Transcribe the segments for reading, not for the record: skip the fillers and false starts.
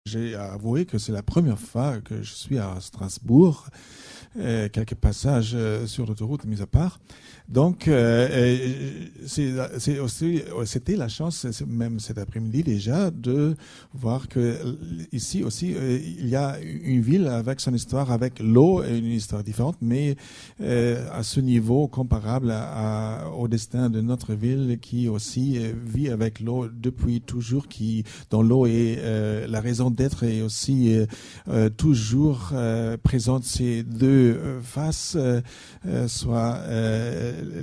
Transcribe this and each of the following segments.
J'ai avoué que c'est la première fois que je suis à Strasbourg, quelques passages sur l'autoroute mis à part. Donc, c'était la chance, même cet après-midi déjà, de voir que ici aussi, il y a une ville avec son histoire, avec l'eau, une histoire différente, mais à ce niveau comparable au destin de notre ville qui aussi vit avec l'eau depuis toujours, dont l'eau est la raison d'être et aussi toujours présente ces deux faces, soit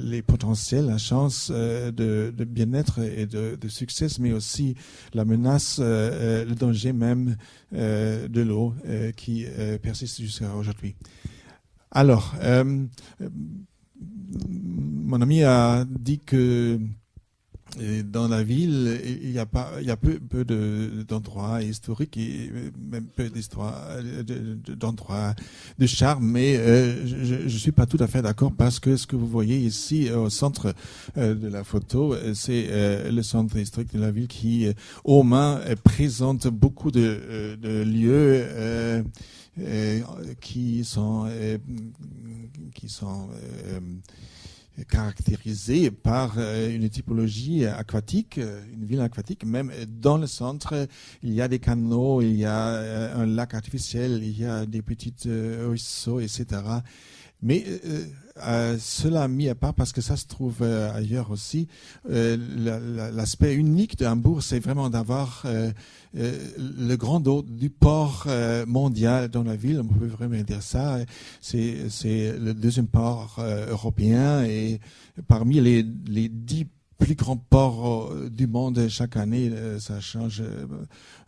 les potentiels, la chance de bien-être et de succès, mais aussi la menace, le danger même de l'eau qui persiste jusqu'à aujourd'hui. Alors, mon ami a dit que dans la ville, il y a peu d'endroits historiques et même peu d'endroits de charme, mais je suis pas tout à fait d'accord parce que ce que vous voyez ici au centre de la photo, c'est le centre historique de la ville qui, au moins, présente beaucoup de lieux qui sont caractérisé par une typologie aquatique, une ville aquatique. Même dans le centre, il y a des canaux, il y a un lac artificiel, il y a des petits ruisseaux, etc. Mais cela mis à part, parce que ça se trouve ailleurs aussi, l'aspect unique de Hambourg, c'est vraiment d'avoir le grand dos du port mondial dans la ville. On peut vraiment dire ça. C'est le deuxième port européen et parmi les 10 plus grands ports du monde chaque année, ça change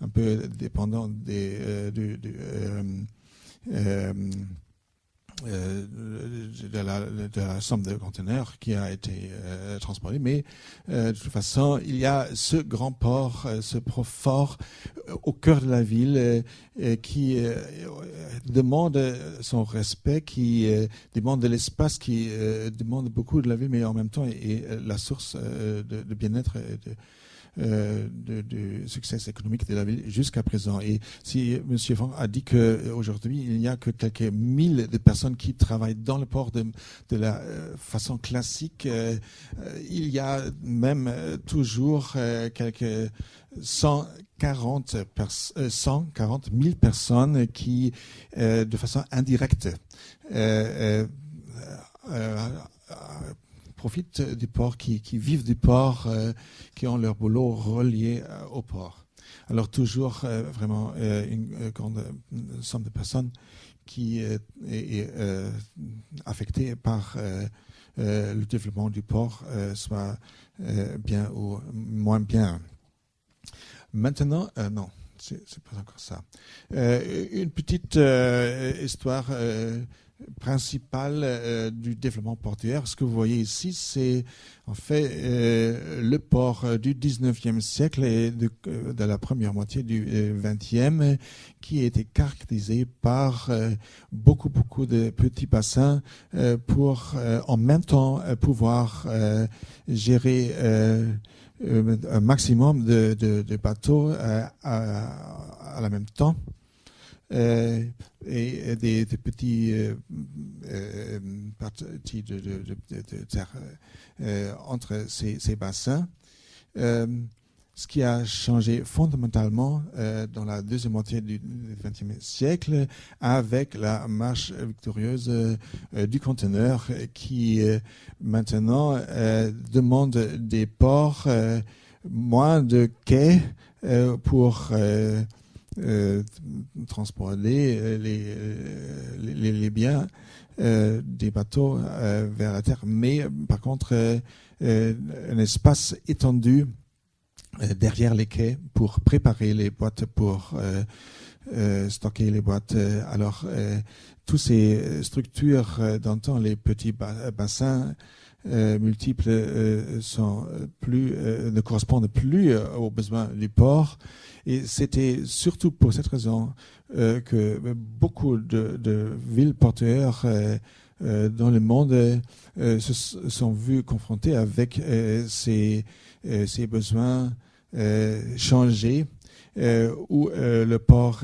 un peu dépendant de la somme de conteneurs qui a été transporté, mais de toute façon, il y a ce grand port, ce fort au cœur de la ville qui demande son respect, qui demande de l'espace, qui demande beaucoup de la ville, mais en même temps est la source de bien-être et de succès économique de la ville jusqu'à présent. Et si M. Franck a dit qu'aujourd'hui, il n'y a que quelques milles de personnes qui travaillent dans le port de la façon classique, il y a même toujours quelques 140 000 personnes qui, de façon indirecte, profitent du port, qui vivent du port, qui ont leur boulot relié au port. Alors toujours vraiment une grande somme de personnes qui est affectée par le développement du port, soit bien ou moins bien. Maintenant, non, c'est pas encore ça. Une petite histoire principal du développement portuaire. Ce que vous voyez ici, c'est en fait le port du 19e siècle et de la première moitié du 20e qui a été caractérisé par beaucoup de petits bassins pour en même temps pouvoir gérer un maximum de bateaux à la même temps. Et des petits parties de terre entre ces bassins. Ce qui a changé fondamentalement dans la deuxième moitié du XXe siècle avec la marche victorieuse du conteneur qui maintenant demande des ports, moins de quais pour transporter les biens des bateaux vers la terre, mais par contre un espace étendu derrière les quais pour préparer les boîtes, pour stocker les boîtes. Alors, toutes ces structures d'antan, les petits bassins, multiples ne correspondent plus aux besoins du port. Et c'était surtout pour cette raison que beaucoup de villes portuaires dans le monde se sont vues confrontées avec ces besoins changés, où le port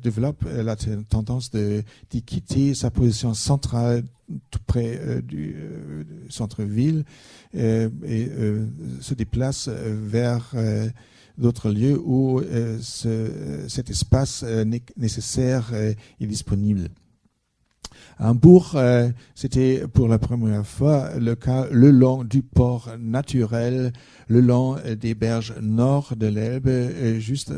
développe la tendance d'y quitter sa position centrale tout près du centre-ville et se déplace vers d'autres lieux où cet espace nécessaire est disponible. À Hambourg, c'était pour la première fois le cas le long du port naturel, le long des berges nord de l'Elbe, juste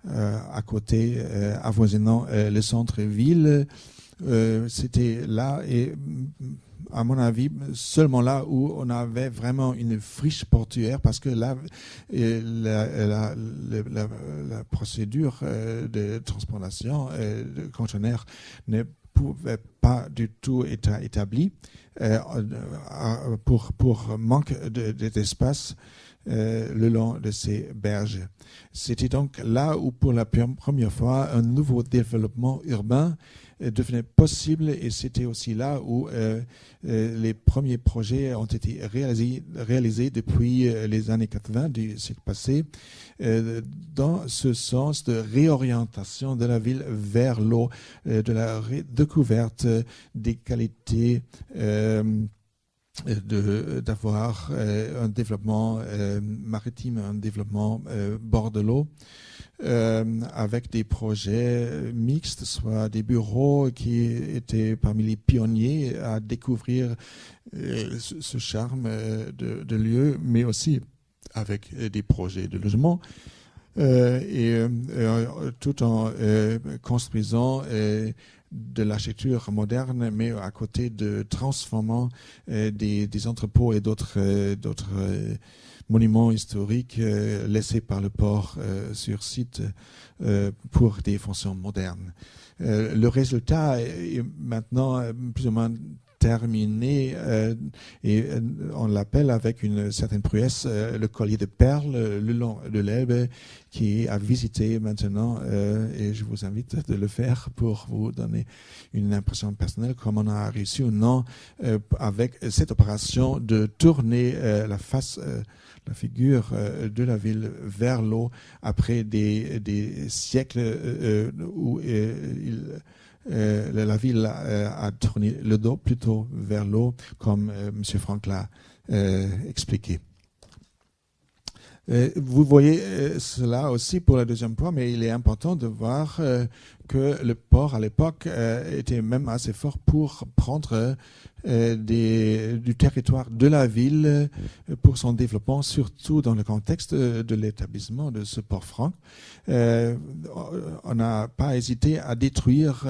à côté, avoisinant le centre-ville. C'était là et à mon avis, seulement là où on avait vraiment une friche portuaire, parce que là, la procédure de transportation de conteneurs ne pouvait pas du tout être établie pour manque d'espace le long de ces berges. C'était donc là où, pour la première fois, un nouveau développement urbain devenait possible, et c'était aussi là où les premiers projets ont été réalisés depuis les années 80 du siècle passé, dans ce sens de réorientation de la ville vers l'eau, de la découverte des qualités d'avoir un développement maritime, un développement bord de l'eau, avec des projets mixtes, soit des bureaux qui étaient parmi les pionniers à découvrir ce charme de lieu, mais aussi avec des projets de logement, tout en construisant de l'architecture moderne, mais à côté de transformant des entrepôts et d'autres monuments historiques laissés par le port sur site pour des fonctions modernes. Le résultat est maintenant plus ou moins terminé et on l'appelle avec une certaine prouesse le collier de perles le long de l'Elbe, qui est à visiter maintenant, et je vous invite de le faire pour vous donner une impression personnelle comme on a réussi ou non avec cette opération de tourner la figure de la ville vers l'eau après des siècles où la ville a tourné le dos plutôt vers l'eau, comme M. Franck l'a expliqué. Vous voyez cela aussi pour la deuxième fois, mais il est important de voir que le port à l'époque était même assez fort pour prendre du territoire de la ville pour son développement, surtout dans le contexte de l'établissement de ce port franc. On n'a pas hésité à détruire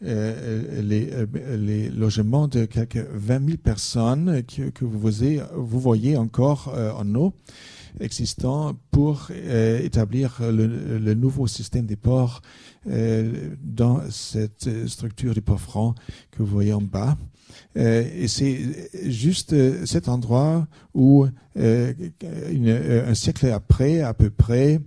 les logements de quelques 20 000 personnes que vous voyez encore en eau existant pour établir le nouveau système des ports dans cette structure du port franc que vous voyez en bas. Et c'est juste cet endroit où, un siècle après, à peu près,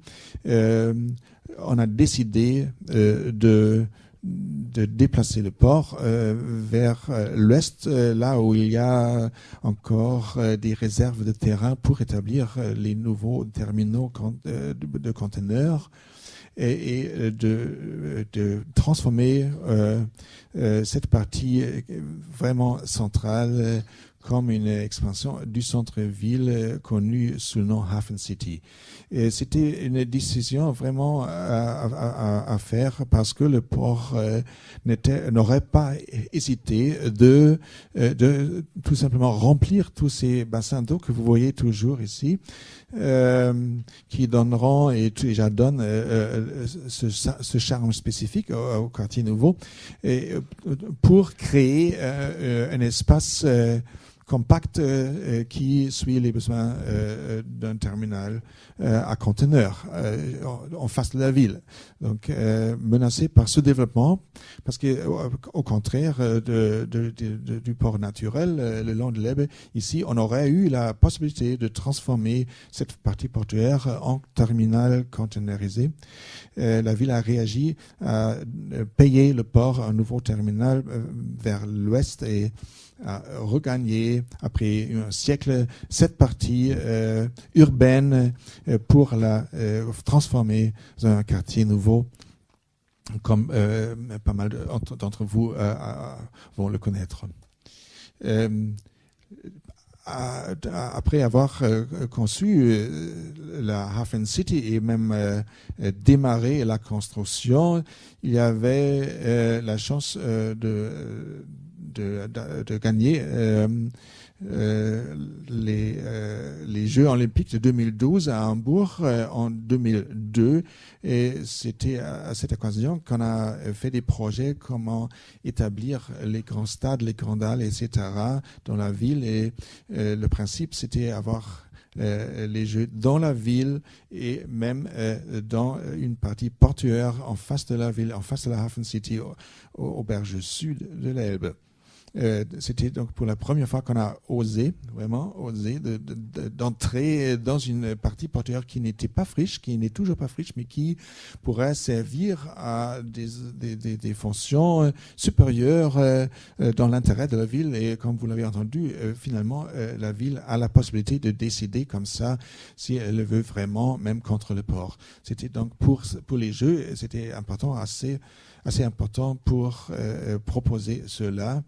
on a décidé de déplacer le port vers l'ouest, là où il y a encore des réserves de terrain pour établir les nouveaux terminaux de conteneurs, et de transformer cette partie vraiment centrale comme une expansion du centre-ville connu sous le nom Hafen City. Et c'était une décision vraiment à faire, parce que le port n'aurait pas hésité de tout simplement remplir tous ces bassins d'eau que vous voyez toujours ici, qui donneront et déjà donnent ce charme spécifique au quartier nouveau, et pour créer un espace compacte qui suit les besoins d'un terminal à conteneurs en face de la ville. Donc menacé par ce développement, parce que au contraire du port naturel le long de l'Elbe, ici on aurait eu la possibilité de transformer cette partie portuaire en terminal conteneurisé. La ville a réagi à payer le port un nouveau terminal vers l'ouest et à regagner, après un siècle, cette partie urbaine pour la transformer en un quartier nouveau, comme pas mal d'entre vous vont le connaître. Après avoir conçu la Hafen City et même démarré la construction, il y avait la chance de gagner les Jeux olympiques de 2012 à Hambourg en 2002, et c'était à cette occasion qu'on a fait des projets comment établir les grands stades, les grandes halles, etc. dans la ville, et le principe c'était avoir les Jeux dans la ville et même dans une partie portuaire en face de la ville, en face de la Hafen City, au berge sud de l'Elbe. C'était donc pour la première fois qu'on a vraiment osé d'entrer dans une partie portuaire qui n'était pas friche, qui n'est toujours pas friche, mais qui pourrait servir à des fonctions supérieures dans l'intérêt de la ville. Et comme vous l'avez entendu, finalement, la ville a la possibilité de décider comme ça si elle le veut vraiment, même contre le port. C'était donc pour les Jeux, c'était important, assez important pour proposer cela.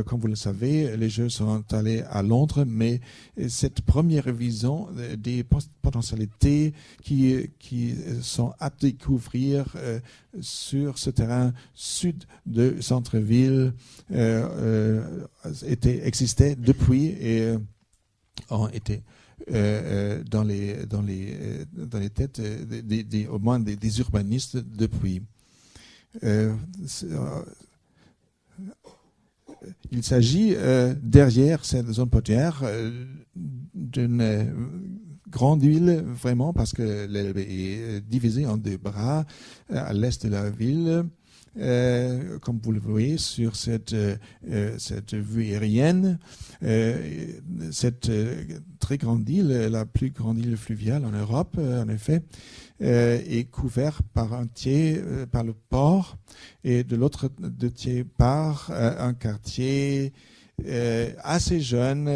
Comme vous le savez, les Jeux sont allés à Londres, mais cette première vision des potentialités qui sont à découvrir sur ce terrain sud de centre-ville existait depuis et ont été dans les têtes au moins des urbanistes depuis. Il s'agit derrière cette zone portuaire d'une grande ville, vraiment, parce que l'Elbe est divisée en deux bras à l'est de la ville. Comme vous le voyez sur cette vue aérienne, cette très grande île, la plus grande île fluviale en Europe, en effet, est couverte par un tiers par le port et de l'autre tiers par un quartier assez jeune,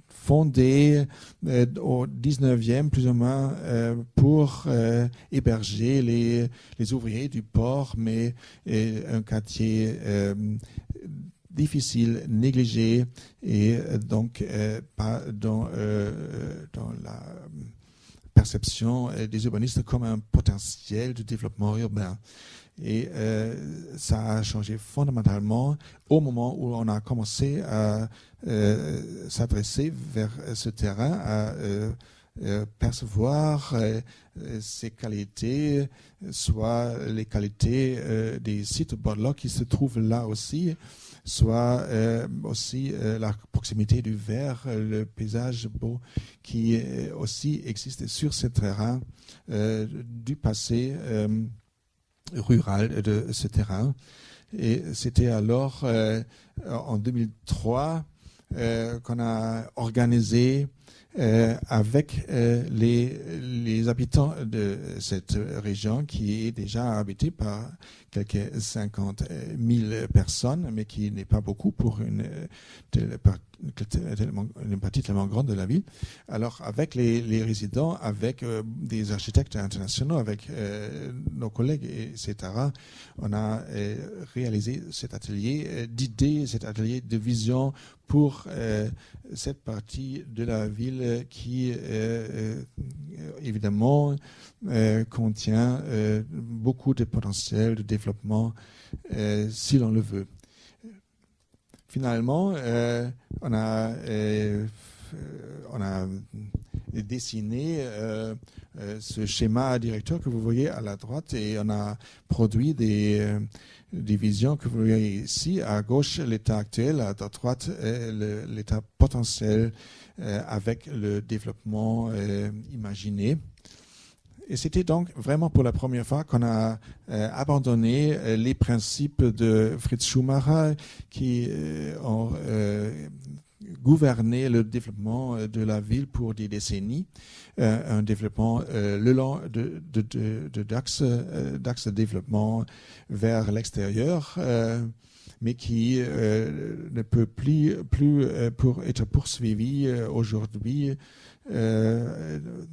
fondé au 19e plus ou moins pour héberger les ouvriers du port, mais un quartier difficile, négligé, et donc pas dans la perception des urbanistes comme un potentiel de développement urbain. Et ça a changé fondamentalement au moment où on a commencé à s'adresser vers ce terrain, à percevoir ses qualités, soit les qualités des sites bord de l'eau qui se trouvent là aussi, soit aussi la proximité du verre, le paysage beau qui aussi existe sur ce terrain du passé rural de ce terrain. Et c'était alors en 2003 qu'on a organisé avec les habitants de cette région qui est déjà habitée par quelques 50 000 personnes, mais qui n'est pas beaucoup pour une partie tellement grande de la ville. Alors, avec les résidents, avec des architectes internationaux, avec nos collègues, etc., on a réalisé cet atelier d'idées, cet atelier de vision pour cette partie de la ville qui, évidemment, contient beaucoup de potentiel de développement si l'on le veut. Finalement, on a dessiné ce schéma directeur que vous voyez à la droite et on a produit des visions que vous voyez ici. À gauche, l'état actuel, à droite, l'état potentiel avec le développement imaginé. Et c'était donc vraiment pour la première fois qu'on a abandonné les principes de Fritz Schumacher qui ont gouverné le développement de la ville pour des décennies. Un développement le long d'axes de développement vers l'extérieur, mais qui ne peut plus pour être poursuivi aujourd'hui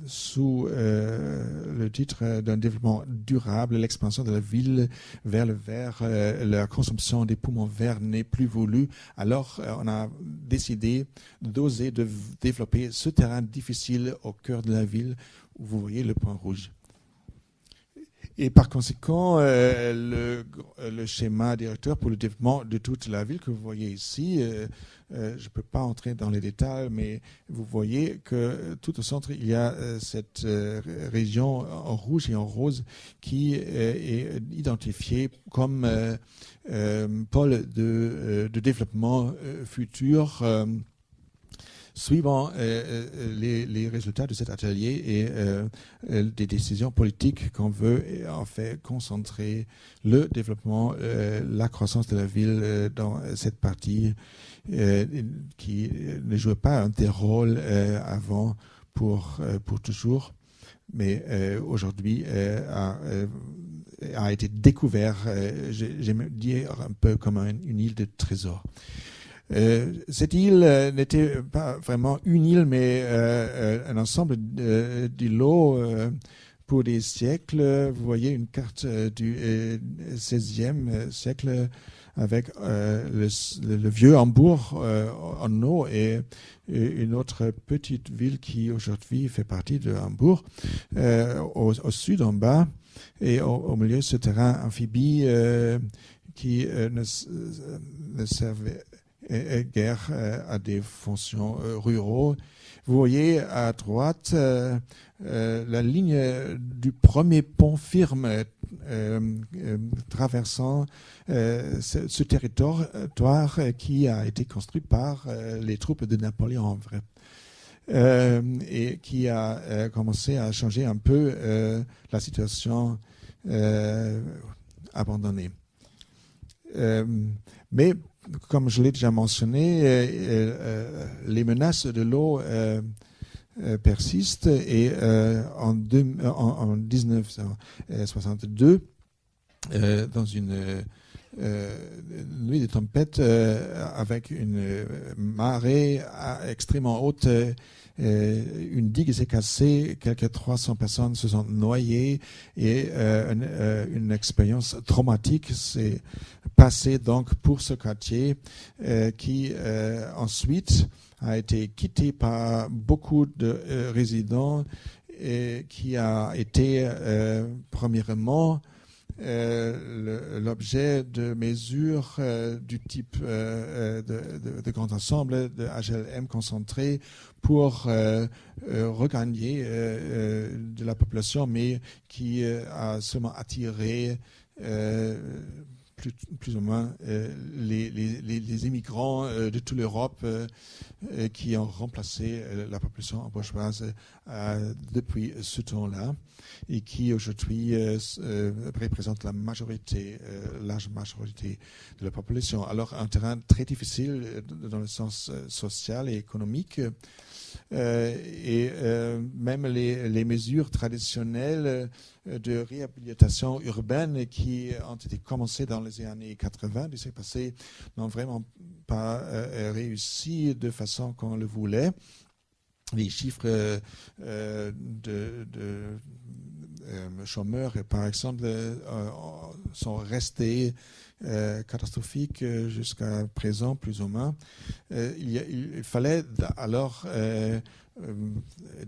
sous le titre d'un développement durable. L'expansion de la ville vers le vert, la consommation des poumons verts n'est plus voulue. Alors, on a décidé d'oser de développer ce terrain difficile au cœur de la ville, où vous voyez le point rouge. Et par conséquent, le schéma directeur pour le développement de toute la ville que vous voyez ici, je ne peux pas entrer dans les détails, mais vous voyez que tout au centre, il y a cette région en rouge et en rose qui est identifiée comme pôle de développement futur. Suivant les résultats de cet atelier et des décisions politiques qu'on veut en fait concentrer le développement, la croissance de la ville dans cette partie qui ne jouait pas un des rôles avant pour toujours, mais aujourd'hui a été découvert, j'aime dire un peu comme une île de trésor. Cette île n'était pas vraiment une île, mais un ensemble d'îlots pour des siècles. Vous voyez une carte du XVIe siècle avec le vieux Hambourg en haut et une autre petite ville qui aujourd'hui fait partie de Hambourg au sud en bas et au milieu ce terrain amphibie qui ne servait guerre à des fonctions ruraux. Vous voyez à droite la ligne du premier pont firme traversant ce territoire qui a été construit par les troupes de Napoléon en vrai. Et qui a commencé à changer un peu la situation abandonnée. Mais comme je l'ai déjà mentionné, les menaces de l'eau persistent et en 1962, dans une nuit de tempête avec une marée extrêmement haute, une digue s'est cassée, quelques 300 personnes se sont noyées et une expérience traumatique s'est passée donc pour ce quartier qui ensuite a été quitté par beaucoup de résidents et qui a été premièrement l'objet de mesures du type de grand ensemble de HLM concentré pour regagner de la population, mais qui a seulement attiré plus ou moins les immigrants de toute l'Europe qui ont remplacé la population bourgeoise depuis ce temps-là et qui aujourd'hui représente la majorité, large majorité de la population. Alors un terrain très difficile dans le sens social et économique. Même les mesures traditionnelles de réhabilitation urbaine qui ont été commencées dans les années 80 du siècle passé n'ont vraiment pas réussi de façon qu'on le voulait. Les chiffres de chômeurs, par exemple, sont restés catastrophiques jusqu'à présent, plus ou moins. Il fallait alors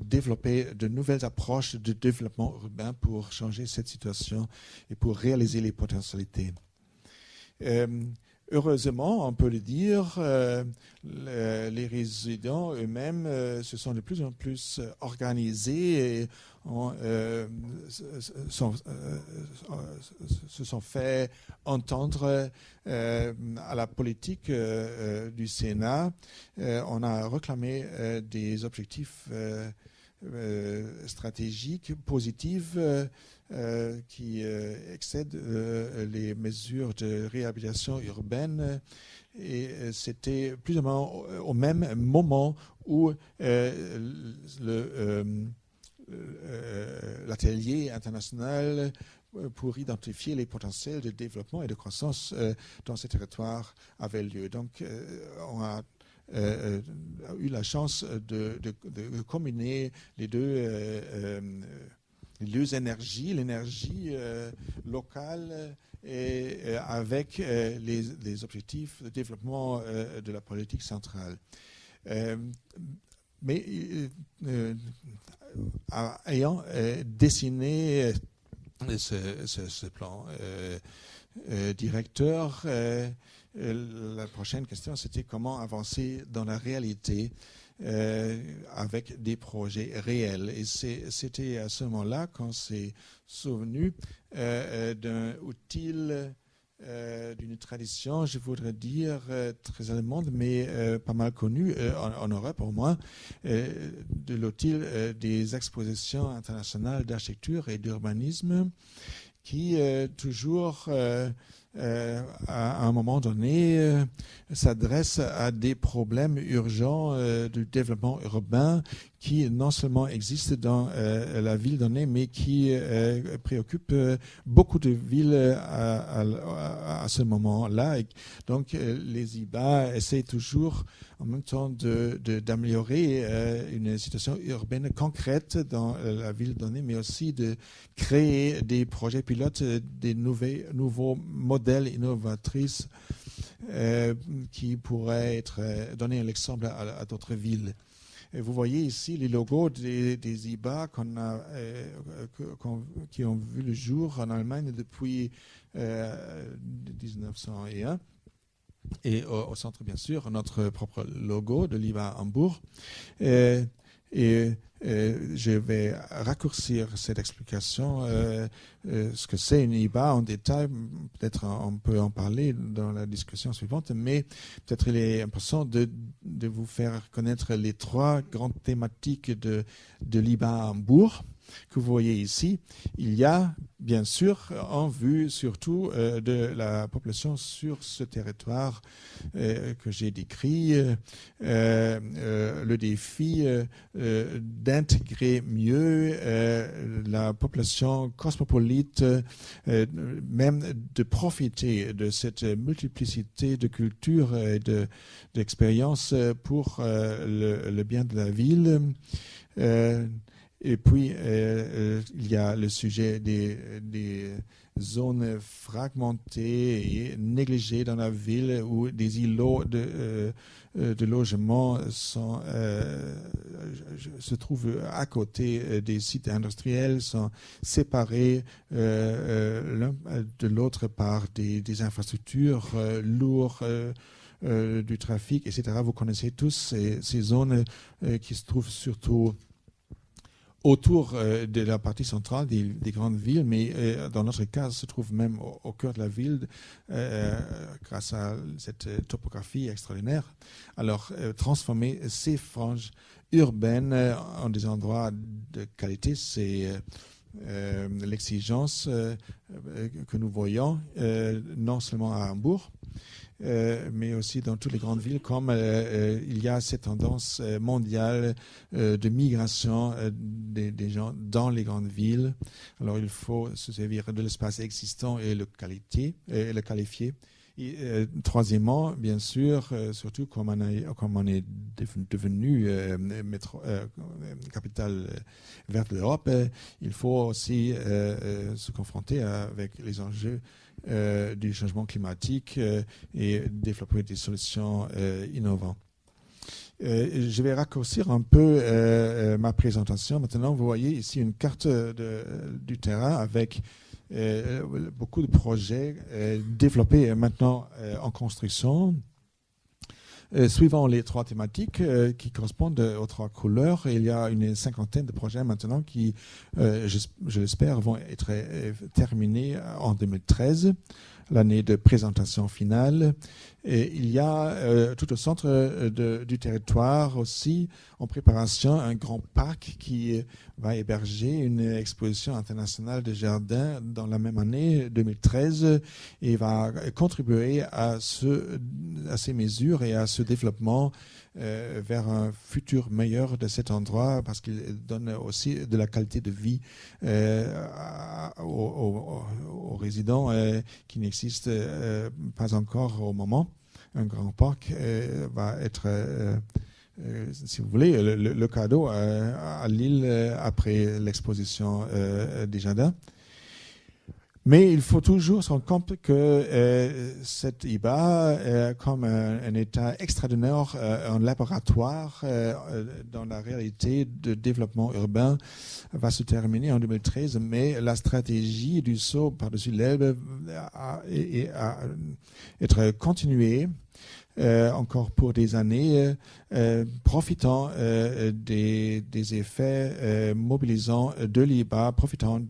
développer de nouvelles approches de développement urbain pour changer cette situation et pour réaliser les potentialités. heureusement, on peut le dire, les résidents eux-mêmes se sont de plus en plus organisés et se sont fait entendre à la politique du Sénat. On a réclamé des objectifs stratégiques positifs qui excèdent les mesures de réhabilitation urbaine. Et c'était plus ou moins au même moment où l'atelier international pour identifier les potentiels de développement et de croissance dans ces territoires avait lieu. Donc, on a eu la chance de combiner les deux énergies, l'énergie locale et avec les objectifs de développement de la politique centrale. Mais ayant dessiné ce plan directeur, la prochaine question, c'était comment avancer dans la réalité avec des projets réels. Et c'était à ce moment-là qu'on s'est souvenu d'un utile, d'une tradition, je voudrais dire, très allemande, mais pas mal connue en Europe au moins, de l'utile des expositions internationales d'architecture et d'urbanisme qui toujours à un moment donné, s'adresse à des problèmes urgents du développement urbain qui non seulement existent dans la ville donnée, mais qui préoccupent beaucoup de villes à ce moment-là. Et donc, les IBA essaient toujours en même temps d'améliorer une situation urbaine concrète dans la ville donnée, mais aussi de créer des projets pilotes, des nouveaux modèles innovatrices qui pourraient donner un exemple à d'autres villes. Et vous voyez ici les logos des IBA qui ont vu le jour en Allemagne depuis 1901. Et au centre, bien sûr, notre propre logo de l'IBA Hambourg. Et je vais raccourcir cette explication. Ce que c'est une IBA en détail, peut-être on peut en parler dans la discussion suivante, mais peut-être il est important de vous faire connaître les trois grandes thématiques de l'IBA Hambourg que vous voyez ici. Il y a, bien sûr, en vue surtout de la population sur ce territoire que j'ai décrit, le défi d'intégrer mieux la population cosmopolite, même de profiter de cette multiplicité de cultures et d'expériences pour le bien de la ville. Et puis, il y a le sujet des zones fragmentées et négligées dans la ville où des îlots de logements se trouvent à côté des sites industriels, sont séparés l'un de l'autre par des infrastructures lourdes, du trafic, etc. Vous connaissez tous ces zones qui se trouvent surtout autour de la partie centrale des grandes villes, mais dans notre cas, se trouve même au cœur de la ville grâce à cette topographie extraordinaire. Alors, transformer ces franges urbaines en des endroits de qualité, c'est l'exigence que nous voyons, non seulement à Hambourg, mais aussi dans toutes les grandes villes, comme il y a cette tendance mondiale de migration des gens dans les grandes villes. Alors il faut se servir de l'espace existant et le qualifier. Et, troisièmement, bien sûr, surtout comme on est devenu capitale verte de l'Europe, il faut aussi se confronter avec les enjeux du changement climatique et développer des solutions innovantes. Je vais raccourcir un peu ma présentation. Maintenant, vous voyez ici une carte du terrain avec beaucoup de projets développés maintenant en construction. Suivant les 3 thématiques qui correspondent aux 3 couleurs, il y a une 50aine de projets maintenant qui, je l'espère, vont être terminés en 2013, l'année de présentation finale. Et il y a tout au centre du territoire aussi en préparation un grand parc qui va héberger une exposition internationale de jardins dans la même année 2013 et va contribuer à ces mesures et à ce développement vers un futur meilleur de cet endroit parce qu'il donne aussi de la qualité de vie aux résidents qui n'existent pas encore au moment. Un grand parc va être, si vous voulez, le cadeau à Lille après l'exposition des jardins. Mais il faut toujours se rendre compte que cette IBA, comme un État extraordinaire, un laboratoire dans la réalité de développement urbain, va se terminer en 2013. Mais la stratégie du saut par-dessus l'Elbe a être continuée. Encore pour des années, profitant des effets mobilisants de l'IBA, profitant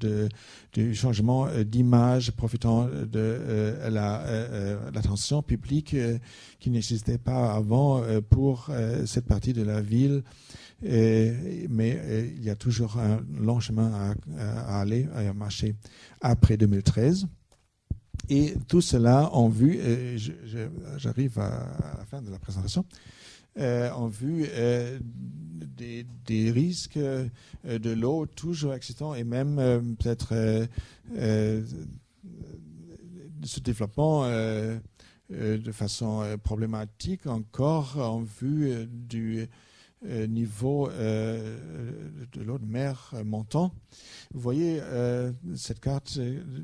du changement d'image, profitant de l'attention publique qui n'existait pas avant pour cette partie de la ville. Mais il y a toujours un long chemin à aller, à marcher après 2013. Et tout cela en vue, j'arrive à la fin de la présentation, en vue des risques de l'eau toujours existants et même peut-être ce développement de façon problématique encore en vue du niveau de l'eau de mer montant. Vous voyez cette carte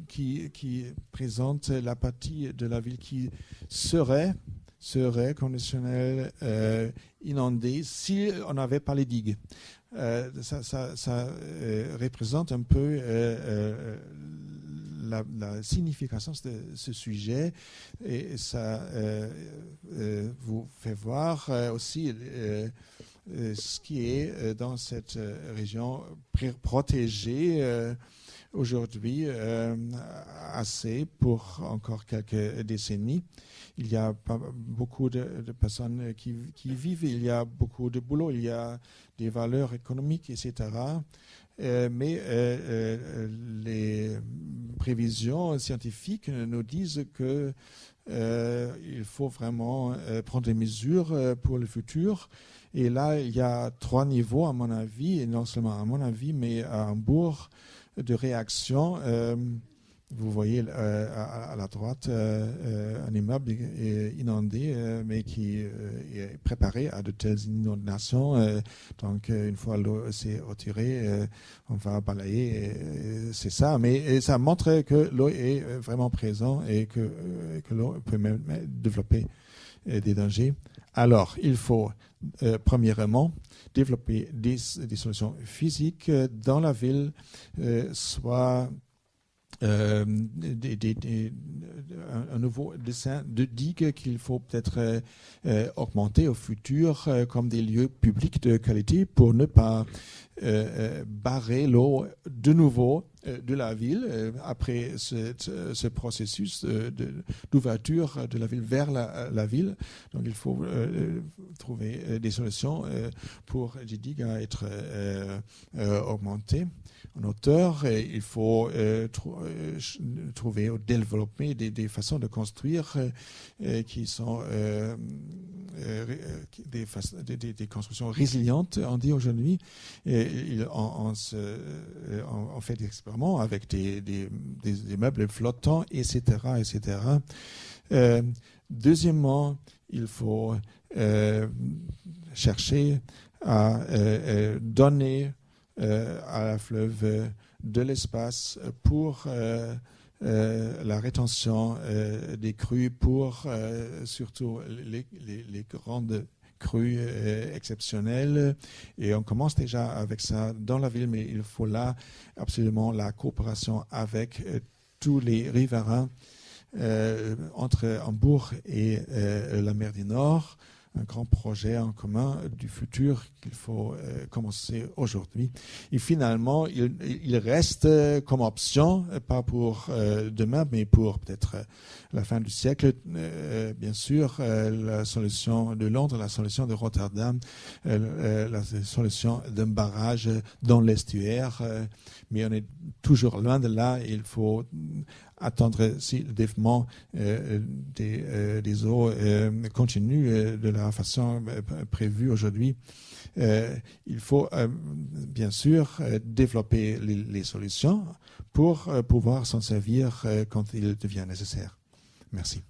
qui présente la partie de la ville qui serait conditionnelle, inondée si on n'avait pas les digues. Ça représente un peu la signification de ce sujet et ça vous fait voir aussi ce qui est dans cette région protégée aujourd'hui assez pour encore quelques décennies. Il y a pas beaucoup de personnes qui vivent, il y a beaucoup de boulot, il y a des valeurs économiques, etc. Mais les prévisions scientifiques nous disent que il faut vraiment prendre des mesures pour le futur. Et là, il y a 3 niveaux, à mon avis, et non seulement à mon avis, mais à Hambourg, de réaction. Vous voyez à la droite un immeuble inondé, mais qui est préparé à de telles inondations. Donc, une fois l'eau s'est retirée, on va balayer. C'est ça. Mais ça montre que l'eau est vraiment présente et que l'eau peut même développer des dangers. Alors, il faut premièrement développer des solutions physiques dans la ville, soit un nouveau dessin de digues qu'il faut peut-être augmenter au futur comme des lieux publics de qualité pour ne pas barrer l'eau de nouveau de la ville après ce processus d'ouverture de la ville vers la ville. Donc il faut trouver des solutions pour les digues à être augmentées en hauteur. Et il faut trouver ou développer des façons de construire qui sont des constructions résilientes, on dit aujourd'hui. On fait des expériments avec des meubles flottants, etc. etc. Deuxièmement, il faut chercher à donner à la fleuve de l'espace pour la rétention des crues, pour surtout les grandes crues exceptionnelles. Et on commence déjà avec ça dans la ville, mais il faut là absolument la coopération avec tous les riverains entre Hambourg et la mer du Nord, un grand projet en commun du futur qu'il faut commencer aujourd'hui. Et finalement, il reste comme option, pas pour demain, mais pour peut-être la fin du siècle, bien sûr, la solution de Londres, la solution de Rotterdam, la solution d'un barrage dans l'estuaire. Mais on est toujours loin de là. Il faut attendre si le développement des eaux continue de la façon prévue aujourd'hui. Il faut bien sûr développer les solutions pour pouvoir s'en servir quand il devient nécessaire. Merci.